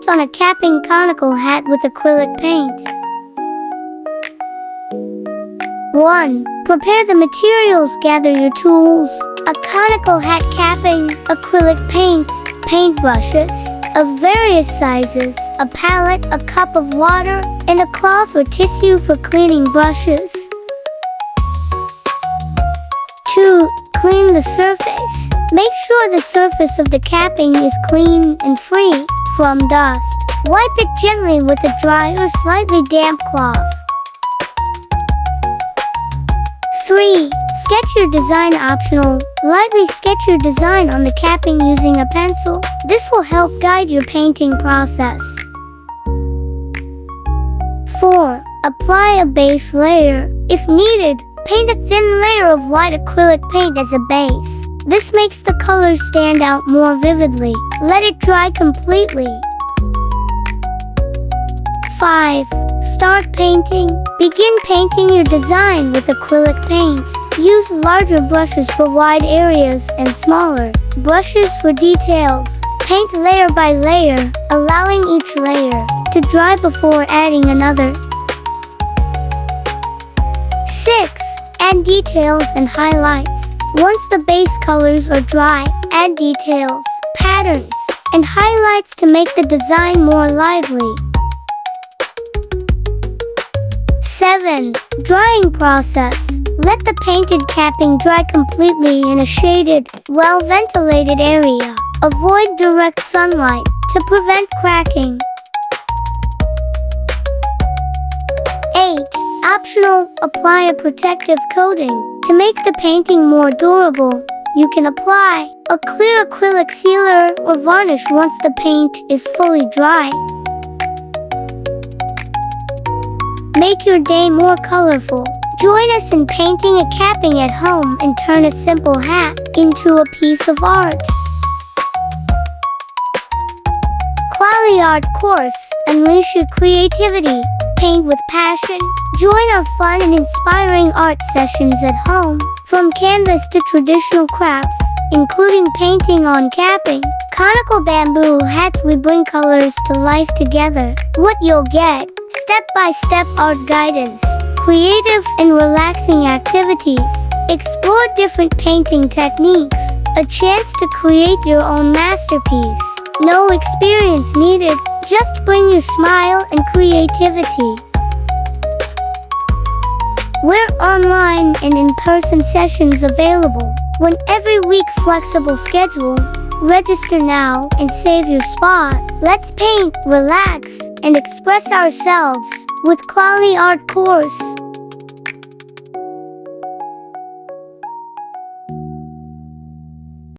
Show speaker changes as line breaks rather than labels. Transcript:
Paint on a capping conical hat with acrylic paint. 1. Prepare the materials. Gather your tools: a conical hat capping, acrylic paints, paintbrushes of various sizes, a palette, a cup of water, and a cloth or tissue for cleaning brushes. 2. Clean the surface. Make sure the surface of the capping is clean and free from dust. Wipe it gently with a dry or slightly damp cloth. 3. Sketch your design. Optional. Lightly sketch your design on the capping using a pencil. This will help guide your painting process. 4. Apply a base layer. If needed, paint a thin layer of white acrylic paint as a base. This makes the colors stand out more vividly. Let it dry completely. 5. Start painting. Begin painting your design with acrylic paint. Use larger brushes for wide areas and smaller brushes for details. Paint layer by layer, allowing each layer to dry before adding another. 6. Add details and highlights. Once the base colors are dry, add details, patterns, and highlights to make the design more lively. 7. Drying process. Let the painted capping dry completely in a shaded, well-ventilated area. Avoid direct sunlight to prevent cracking. 8. Optional. Apply a protective coating. To make the painting more durable, you can apply a clear acrylic sealer or varnish once the paint is fully dry. Make your day more colorful. Join us in painting a capping at home and turn a simple hat into a piece of art. Quality Art Course. Unleash your creativity. Paint with passion. Join our fun and inspiring art sessions at home. From canvas to traditional crafts, including painting on capping, conical bamboo hats, we bring colors to life together. What you'll get: step-by-step art guidance, creative and relaxing activities, explore different painting techniques, a chance to create your own masterpiece. No experience needed, just bring your smile and creativity. We're online and in-person sessions available. When every week, flexible schedule. Register now and save your spot. Let's paint, relax, and express ourselves with Quality Art Course.